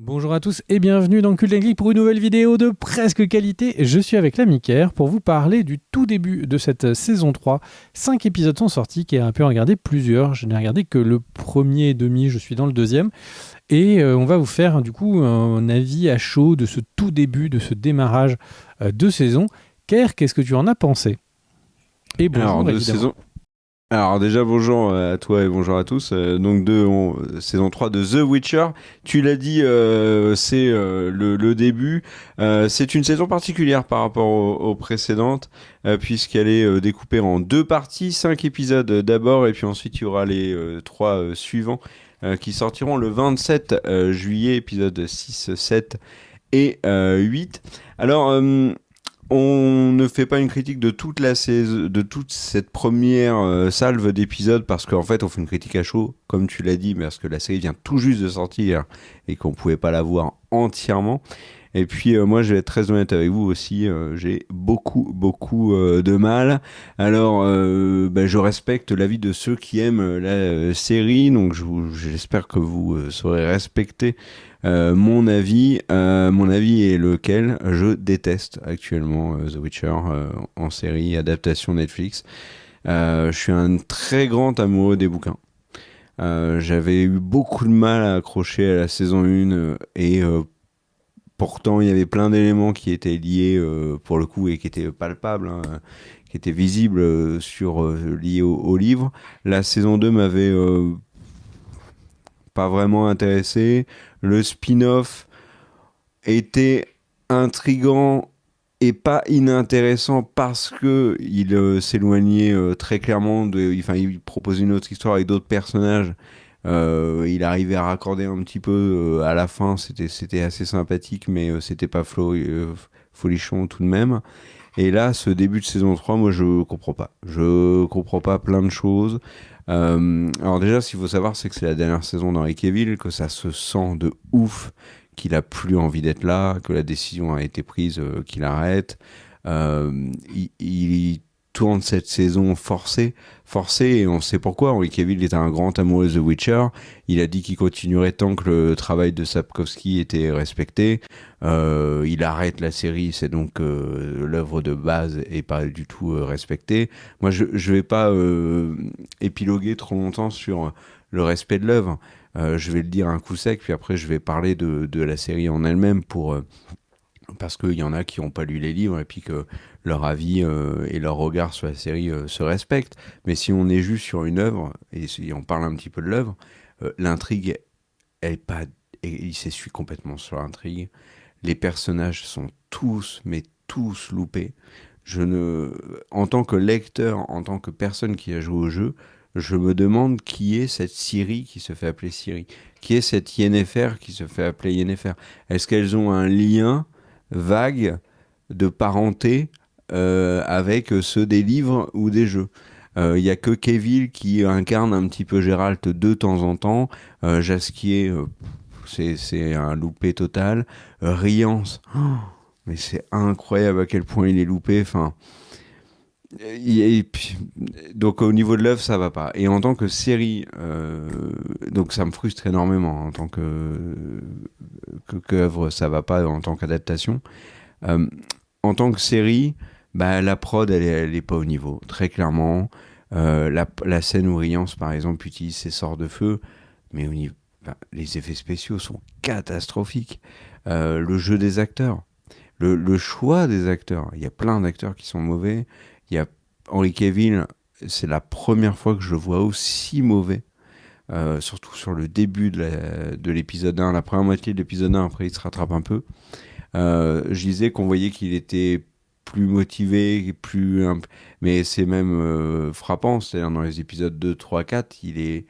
Bonjour à tous et bienvenue dans Cult & Geek pour une nouvelle vidéo de presque qualité. Je suis avec l'ami Kerr pour vous parler du tout début de cette saison 3. 5 épisodes sont sortis, qui a pu en regarder plusieurs. Je n'ai regardé que le premier et demi, je suis dans le deuxième. Et on va vous faire du coup un avis à chaud de ce tout début, de ce démarrage de saison. Kerr, qu'est-ce que tu en as pensé? Et bonjour évidemment. Alors déjà bonjour à toi et bonjour à tous. Saison 3 de The Witcher. Tu l'as dit, c'est le début. C'est une saison particulière par rapport aux précédentes, puisqu'elle est découpée en deux parties, 5 épisodes d'abord, et puis ensuite il y aura les 3 suivants qui sortiront le 27 juillet, épisode 6, 7 et 8. Alors... on ne fait pas une critique de toute la saison, de toute cette première salve d'épisodes parce qu'en fait on fait une critique à chaud, comme tu l'as dit, parce que la série vient tout juste de sortir et qu'on pouvait pas la voir entièrement. Et puis moi je vais être très honnête avec vous aussi, j'ai beaucoup de mal. Alors je respecte l'avis de ceux qui aiment la série, donc j'espère que vous saurez respecter mon avis est lequel. Je déteste actuellement The Witcher en série, adaptation Netflix. Je suis un très grand amoureux des bouquins. J'avais eu beaucoup de mal à accrocher à la saison 1 et pourtant il y avait plein d'éléments qui étaient liés pour le coup et qui étaient palpables, hein, qui étaient visibles liés au livre. La saison 2 m'avait pas vraiment intéressé. Le spin-off était intriguant et pas inintéressant parce que il s'éloignait très clairement il proposait une autre histoire avec d'autres personnages. Il arrivait à raccorder un petit peu à la fin, c'était assez sympathique, mais c'était pas folichon tout de même. Et là, ce début de saison 3, moi je comprends pas. Je comprends pas plein de choses. Alors déjà, ce qu'il faut savoir, c'est que c'est la dernière saison d'Henry Cavill, que ça se sent de ouf, qu'il a plus envie d'être là, que la décision a été prise, qu'il arrête. Il tourne cette saison forcé, et on sait pourquoi. Henry Cavill est un grand amoureux de The Witcher. Il a dit qu'il continuerait tant que le travail de Sapkowski était respecté. Il arrête la série, c'est donc l'œuvre de base est pas du tout respectée. Moi, je vais pas épiloguer trop longtemps sur le respect de l'œuvre. Je vais le dire un coup sec, puis après je vais parler de la série en elle-même parce qu'il y en a qui n'ont pas lu les livres et puis que leur avis et leur regard sur la série se respectent. Mais si on est juste sur une œuvre, et si on parle un petit peu de l'œuvre, l'intrigue, elle est pas, il s'essuie complètement sur l'intrigue. Les personnages sont mais tous loupés. En tant que lecteur, en tant que personne qui a joué au jeu, je me demande qui est cette Ciri qui se fait appeler Ciri. Qui est cette Yennefer qui se fait appeler Yennefer. Est-ce qu'elles ont un lien vague de parenté avec ceux des livres ou des jeux? Il y a que Cavill qui incarne un petit peu Geralt de temps en temps. Jasquier, c'est un loupé total. Riance, mais c'est incroyable à quel point il est loupé. Enfin, donc au niveau de l'œuvre, ça va pas. Et en tant que série, donc ça me frustre énormément en tant que œuvre, ça va pas en tant qu'adaptation. En tant que série, bah la prod, elle est pas au niveau, très clairement. La scène où Riance, par exemple, utilise ses sorts de feu, mais au niveau, les effets spéciaux sont catastrophiques. Le jeu des acteurs, le choix des acteurs, il y a plein d'acteurs qui sont mauvais. Il y a Henry Cavill, c'est la première fois que je le vois aussi mauvais, surtout sur le début de l'épisode 1, la première moitié de l'épisode 1, après il se rattrape un peu. Je disais qu'on voyait qu'il était plus motivé, mais c'est même frappant, c'est-à-dire dans les épisodes 2, 3, 4, il est,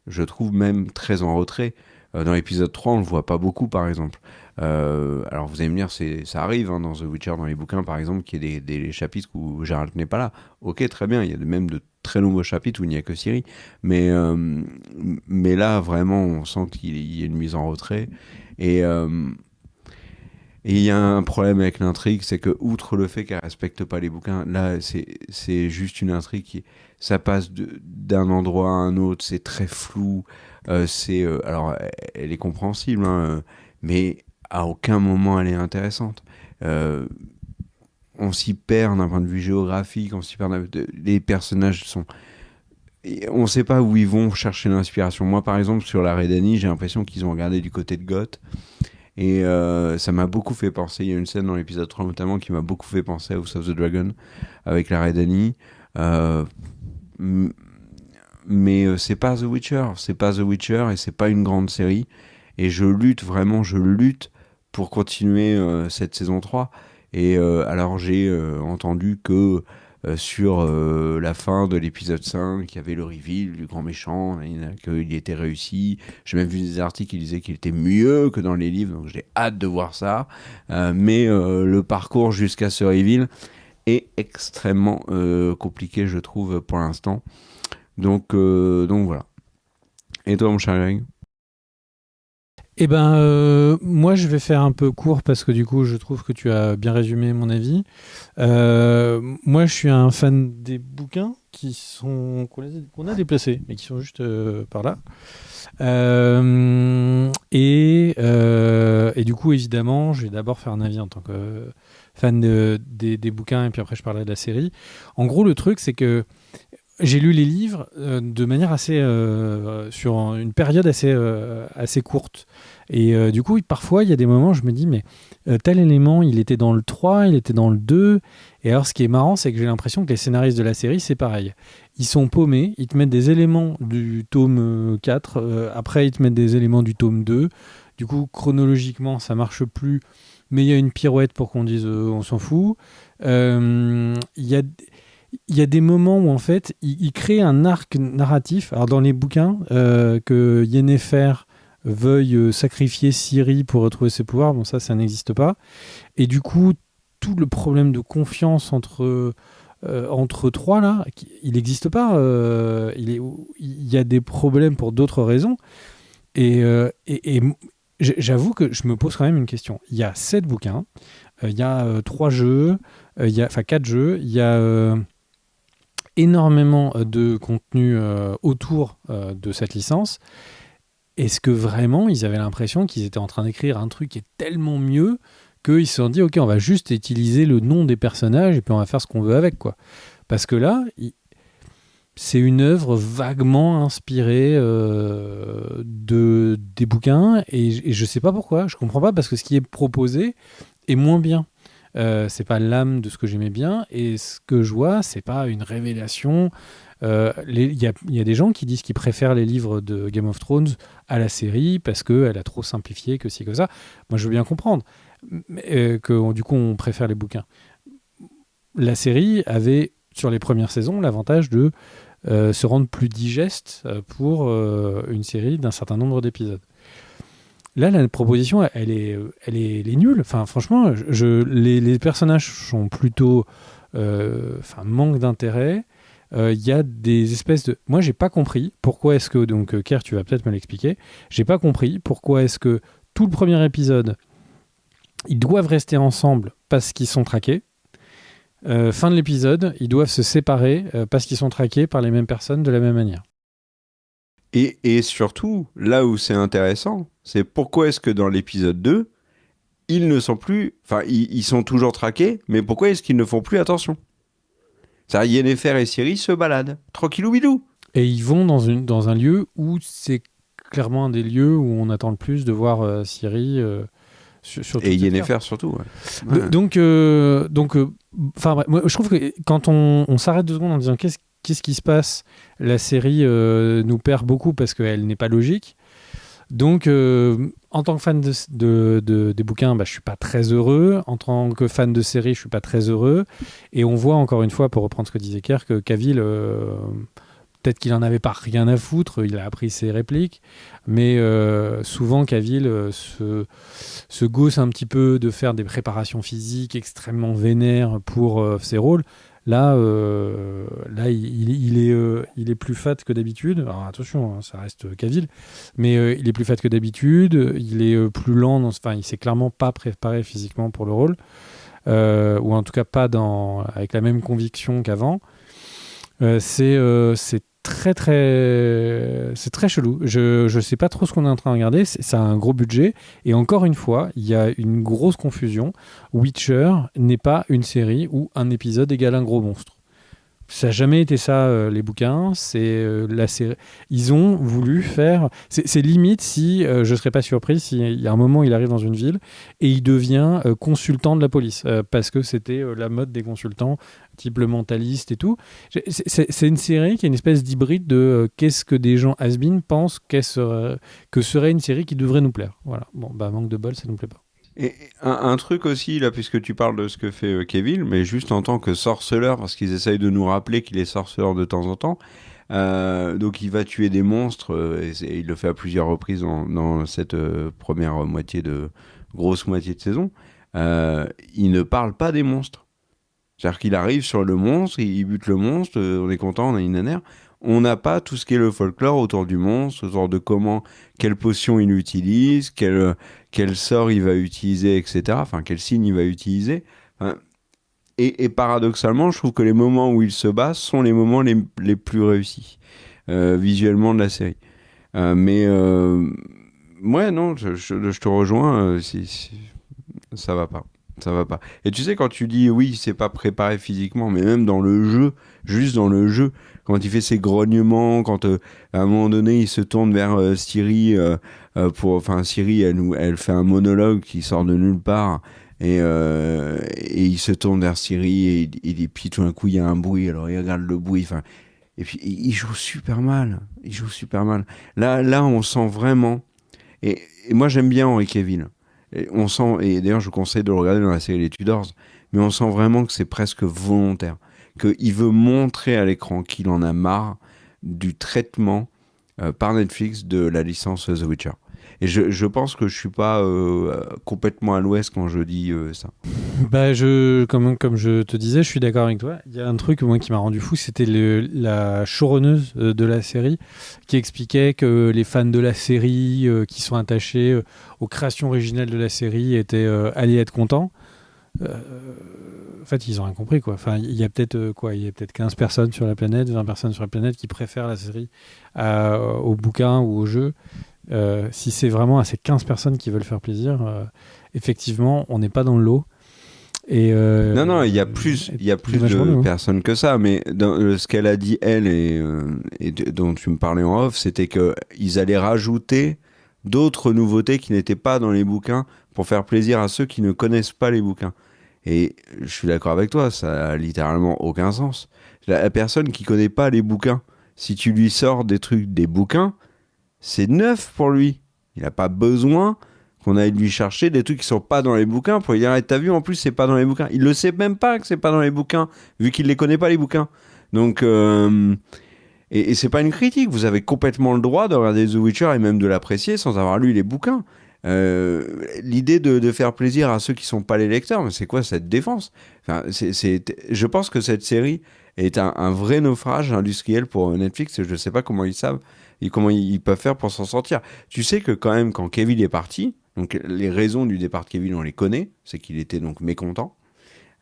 je trouve, même très en retrait. Dans l'épisode 3, on le voit pas beaucoup, par exemple. Alors vous allez me dire, ça arrive hein, dans The Witcher, dans les bouquins par exemple, qu'il y ait des chapitres où Geralt n'est pas là. Ok, très bien, il y a même de très nombreux chapitres où il n'y a que Ciri. Mais là, vraiment, on sent qu'il y a une mise en retrait. Et il y a un problème avec l'intrigue, c'est que outre le fait qu'elle respecte pas les bouquins, là, c'est juste une intrigue ça passe d'un endroit à un autre, c'est très flou. Alors, elle est compréhensible, hein, mais à aucun moment elle est intéressante. On s'y perd d'un point de vue géographique, on s'y perd. Les personnages sont. On ne sait pas où ils vont chercher l'inspiration. Moi, par exemple, sur la Redani, j'ai l'impression qu'ils ont regardé du côté de Goth. Et ça m'a beaucoup fait penser. Il y a une scène dans l'épisode 3 notamment qui m'a beaucoup fait penser à House of the Dragon avec la Redani. Mais c'est pas The Witcher. C'est pas The Witcher et c'est pas une grande série. Et je lutte pour continuer cette saison 3. Et alors j'ai entendu que sur la fin de l'épisode 5, il y avait le reveal du grand méchant, qu'il était réussi. J'ai même vu des articles qui disaient qu'il était mieux que dans les livres, donc j'ai hâte de voir ça. Mais le parcours jusqu'à ce reveal est extrêmement compliqué, je trouve, pour l'instant. Donc voilà. Et toi, mon cher Greg ? Eh ben, moi, je vais faire un peu court parce que du coup, je trouve que tu as bien résumé mon avis. Moi, je suis un fan des bouquins qu'on a déplacés, mais qui sont juste par là. Et du coup, évidemment, je vais d'abord faire un avis en tant que fan des bouquins, et puis après, je parlerai de la série. En gros, le truc, c'est que j'ai lu les livres de manière assez sur une période assez courte. Et du coup, parfois, il y a des moments où je me dis, mais tel élément, il était dans le 3, il était dans le 2. Et alors, ce qui est marrant, c'est que j'ai l'impression que les scénaristes de la série, c'est pareil. Ils sont paumés, ils te mettent des éléments du tome 4, après, ils te mettent des éléments du tome 2. Du coup, chronologiquement, ça marche plus, mais il y a une pirouette pour qu'on dise on s'en fout. Il y a des moments où en fait il crée un arc narratif. Alors dans les bouquins, que Yennefer veuille sacrifier Ciri pour retrouver ses pouvoirs, bon ça n'existe pas. Et du coup tout le problème de confiance entre trois là, il n'existe pas. Il y a des problèmes pour d'autres raisons. Et j'avoue que je me pose quand même une question. Il y a 7 bouquins, il y a 3 jeux, enfin 4 jeux, il y a énormément de contenu autour de cette licence. Est-ce que vraiment ils avaient l'impression qu'ils étaient en train d'écrire un truc qui est tellement mieux qu'ils se sont dit ok, on va juste utiliser le nom des personnages et puis on va faire ce qu'on veut avec, quoi. Parce que là, c'est une œuvre vaguement inspirée des bouquins et je sais pas pourquoi, je comprends pas, parce que ce qui est proposé est moins bien. C'est pas l'âme de ce que j'aimais bien, et ce que je vois, c'est pas une révélation. Il y a des gens qui disent qu'ils préfèrent les livres de Game of Thrones à la série parce qu'elle a trop simplifié, que ci, que ça. Moi, je veux bien comprendre que du coup, on préfère les bouquins. La série avait, sur les premières saisons, l'avantage de se rendre plus digeste pour une série d'un certain nombre d'épisodes. Là, la proposition, elle est nulle. Enfin, franchement, les personnages sont plutôt manque d'intérêt. Il y a des espèces de... Moi, j'ai pas compris pourquoi est-ce que... Donc, Kerr, tu vas peut-être me l'expliquer. J'ai pas compris pourquoi est-ce que tout le premier épisode, ils doivent rester ensemble parce qu'ils sont traqués. Fin de l'épisode, ils doivent se séparer parce qu'ils sont traqués par les mêmes personnes de la même manière. Et surtout, là où c'est intéressant, c'est pourquoi est-ce que dans l'épisode 2, ils ne sont plus... Enfin, ils sont toujours traqués, mais pourquoi est-ce qu'ils ne font plus attention ? C'est-à-dire, Yennefer et Ciri se baladent, tranquillou bidou. Et ils vont dans un lieu où c'est clairement un des lieux où on attend le plus de voir Ciri... sur et Yennefer surtout. Ouais. Ouais. Donc, moi, je trouve que quand on s'arrête 2 secondes en disant qu'est-ce qui se passe, la série nous perd beaucoup parce qu'elle n'est pas logique. Donc, en tant que fan des bouquins, je suis pas très heureux. En tant que fan de série, je suis pas très heureux. Et on voit encore une fois, pour reprendre ce que disait Kerr, que Cavill, peut-être qu'il en avait pas rien à foutre, il a appris ses répliques, mais souvent Cavill se gausse un petit peu de faire des préparations physiques extrêmement vénères pour ses rôles. Là, il est plus fat que d'habitude. Alors attention, hein, ça reste Cavill, mais il est plus fat que d'habitude. Il est plus lent. Il s'est clairement pas préparé physiquement pour le rôle, ou en tout cas pas avec la même conviction qu'avant. C'est c'est très chelou. Je sais pas trop ce qu'on est en train de regarder. Ça a un gros budget. Et encore une fois, il y a une grosse confusion. Witcher n'est pas une série où un épisode égale un gros monstre. Ça n'a jamais été ça, les bouquins. C'est la série. Ils ont voulu faire. C'est limite si je ne serais pas surpris s'il y a un moment il arrive dans une ville et il devient consultant de la police parce que c'était la mode des consultants, type le mentaliste et tout. C'est une série qui est une espèce d'hybride de qu'est-ce que des gens has-been pensent que serait une série qui devrait nous plaire. Voilà. Bon, manque de bol, ça ne nous plaît pas. Et un truc aussi, là, puisque tu parles de ce que fait Kevin, mais juste en tant que sorceleur, parce qu'ils essayent de nous rappeler qu'il est sorceleur de temps en temps, donc il va tuer des monstres, et il le fait à plusieurs reprises dans cette première grosse moitié de saison, il ne parle pas des monstres. C'est-à-dire qu'il arrive sur le monstre, il bute le monstre, on est content, on a une nanère. On n'a pas tout ce qui est le folklore autour du monstre, autour de quelle potion il utilise, quel sort il va utiliser, etc. Enfin, quel signe il va utiliser. Enfin, et paradoxalement, je trouve que les moments où il se bat sont les moments les plus réussis, visuellement, de la série. Ouais, non, je te rejoins, ça va pas. Ça va pas. Et tu sais, quand tu dis oui, c'est pas préparé physiquement, mais même dans le jeu, juste dans le jeu, quand il fait ses grognements, quand à un moment donné il se tourne vers Ciri, Ciri, elle fait un monologue qui sort de nulle part, et il se tourne vers Ciri, et puis tout d'un coup il y a un bruit, alors il regarde le bruit, et puis il joue super mal, Là, on sent vraiment, et moi j'aime bien Henry Cavill. Et on sent, et d'ailleurs je vous conseille de le regarder dans la série Les Tudors, mais on sent vraiment que c'est presque volontaire, qu'il veut montrer à l'écran qu'il en a marre du traitement par Netflix de la licence The Witcher. Et je pense que je suis pas complètement à l'ouest quand je dis ça. Comme je te disais, je suis d'accord avec toi. Il y a un truc moi, qui m'a rendu fou, c'était la showrunneuse de la série qui expliquait que les fans de la série qui sont attachés aux créations originales de la série allaient être contents. En fait, ils ont rien compris, quoi. Enfin, il y a peut-être 15 personnes sur la planète, 20 personnes sur la planète qui préfèrent la série au bouquin ou au jeu. Si c'est vraiment à ces 15 personnes qui veulent faire plaisir, effectivement, on n'est pas dans le lot. Non, il y a plus de personnes que ça, mais dans ce qu'elle a dit, elle, et dont tu me parlais en off, c'était qu'ils allaient rajouter d'autres nouveautés qui n'étaient pas dans les bouquins pour faire plaisir à ceux qui ne connaissent pas les bouquins. Et je suis d'accord avec toi, ça a littéralement aucun sens. La personne qui connaît pas les bouquins, si tu lui sors des trucs des bouquins, c'est neuf pour lui. Il n'a pas besoin qu'on aille lui chercher des trucs qui sont pas dans les bouquins pour lui dire t'as vu, en plus c'est pas dans les bouquins. Il le sait même pas que c'est pas dans les bouquins vu qu'il les connaît pas, les bouquins. Donc et c'est pas une critique, vous avez complètement le droit de regarder The Witcher et même de l'apprécier sans avoir lu les bouquins. L'idée de faire plaisir à ceux qui sont pas les lecteurs, mais c'est quoi cette défense? Enfin, je pense que cette série est un vrai naufrage industriel pour Netflix, et je sais pas comment ils savent et comment ils peuvent faire pour s'en sortir. Tu sais que quand même, quand Kevin est parti, donc les raisons du départ de Kevin, on les connaît, c'est qu'il était donc mécontent,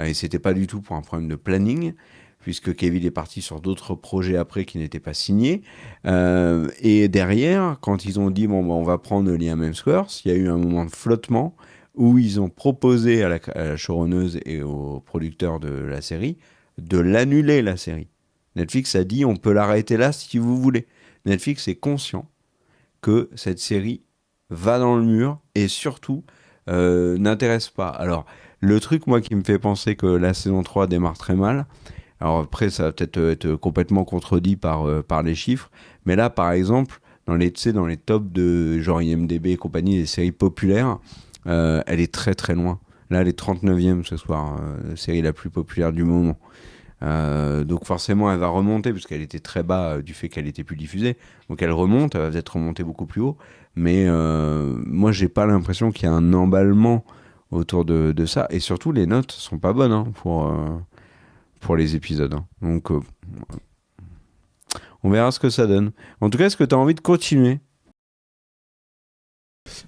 et c'était pas du tout pour un problème de planning, puisque Kevin est parti sur d'autres projets après qui n'étaient pas signés. Et derrière, quand ils ont dit on va prendre Liam Hemsworth, il y a eu un moment de flottement où ils ont proposé à la showrunneuse et aux producteurs de la série de l'annuler, la série. Netflix a dit on peut l'arrêter là si vous voulez. Netflix est conscient que cette série va dans le mur et surtout n'intéresse pas. Alors, le truc, moi, qui me fait penser que la saison 3 démarre très mal, alors après, ça va peut-être être complètement contredit par les chiffres, mais là, par exemple, dans les tops de genre IMDb et compagnie, des séries populaires, elle est très très loin. Là, elle est 39e ce soir, la série la plus populaire du moment. Donc forcément, elle va remonter, parce qu'elle était très bas du fait qu'elle était plus diffusée. Donc elle remonte, elle va peut-être remonter beaucoup plus haut. Mais moi, j'ai pas l'impression qu'il y a un emballement autour de ça. Et surtout, les notes sont pas bonnes pour les épisodes. Donc, on verra ce que ça donne. En tout cas, est-ce que tu as envie de continuer?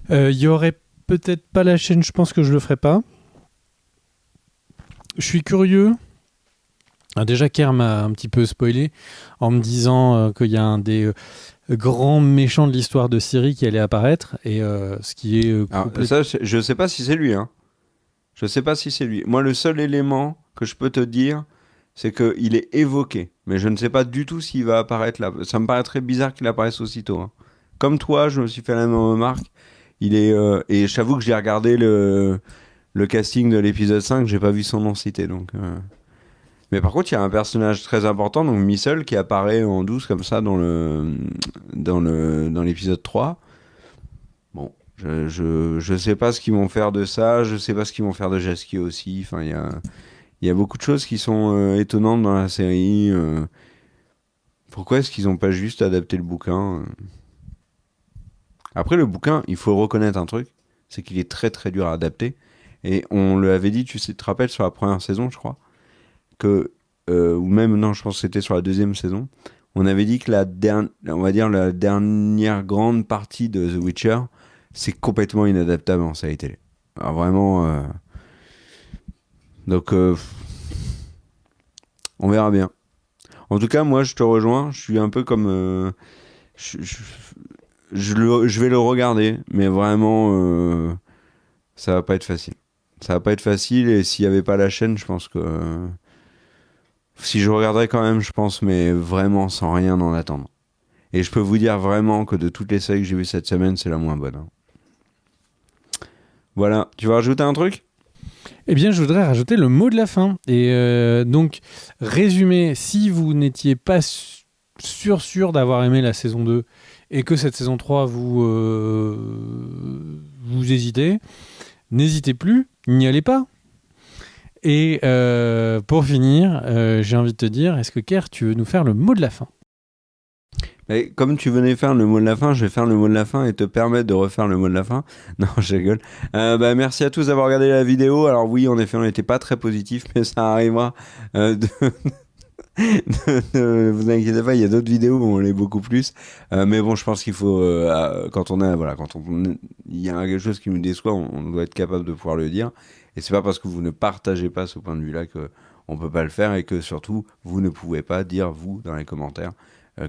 Il y aurait peut-être pas la chaîne, je pense que je le ferai pas. Je suis curieux Alors déjà, Kerr m'a un petit peu spoilé en me disant qu'il y a un des grands méchants de l'histoire de Syrie qui allait apparaître, et ce qui est Alors, ça, je sais pas si c'est lui, hein. Je sais pas si c'est lui. Moi, le seul élément que je peux te dire, c'est qu'il est évoqué. Mais je ne sais pas du tout s'il va apparaître là. Ça me paraît très bizarre qu'il apparaisse aussitôt, hein. Comme toi, je me suis fait la même remarque. Il est, et j'avoue que j'ai regardé le casting de l'épisode 5, j'ai pas vu son nom cité. Donc, mais par contre, il y a un personnage très important, donc Missile, qui apparaît en douce comme ça dans l'épisode 3. Bon, je sais pas ce qu'ils vont faire de ça, je sais pas ce qu'ils vont faire de Jasky aussi. Enfin, il y a beaucoup de choses qui sont étonnantes dans la série. Pourquoi est-ce qu'ils ont pas juste adapté le bouquin? Après, le bouquin, il faut reconnaître un truc, c'est qu'il est très très dur à adapter. Et on le avait dit, tu sais, tu te rappelles, sur la première saison, je crois, ou même, non, je pense que c'était sur la deuxième saison, on avait dit que on va dire la dernière grande partie de The Witcher, c'est complètement inadaptable en série télé. Alors vraiment, donc on verra bien. En tout cas, moi, je te rejoins. Je suis un peu comme, je, je- je vais le regarder, mais vraiment, ça va pas être facile. Ça va pas être facile, et s'il y avait pas la chaîne, je pense que si je regarderais quand même, je pense, mais vraiment sans rien en attendre. Et je peux vous dire vraiment que de toutes les séries que j'ai vues cette semaine, c'est la moins bonne, hein. Voilà. Tu vas rajouter un truc? Eh bien, je voudrais rajouter le mot de la fin. Et donc, résumé, si vous n'étiez pas sûr d'avoir aimé la saison 2 et que cette saison 3 vous hésitez, n'hésitez plus, n'y allez pas. Et pour finir, j'ai envie de te dire, est-ce que Kerr, tu veux nous faire le mot de la fin? Mais comme tu venais faire le mot de la fin, je vais faire le mot de la fin et te permettre de refaire le mot de la fin. Non, je rigole. Merci à tous d'avoir regardé la vidéo. Alors oui, en effet, on n'était pas très positif, mais ça arrivera. Ne vous inquiétez pas, il y a d'autres vidéos où on l'est beaucoup plus. Mais bon, je pense qu'il faut, il y a quelque chose qui nous déçoit, on doit être capable de pouvoir le dire. Et c'est pas parce que vous ne partagez pas ce point de vue-là que on peut pas le faire, et que surtout vous ne pouvez pas dire vous dans les commentaires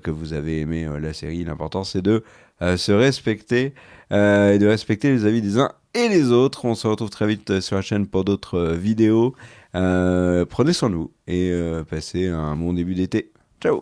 que vous avez aimé la série. L'important, c'est de se respecter et de respecter les avis des uns et les autres. On se retrouve très vite sur la chaîne pour d'autres vidéos. Prenez soin de vous et passez un bon début d'été. Ciao!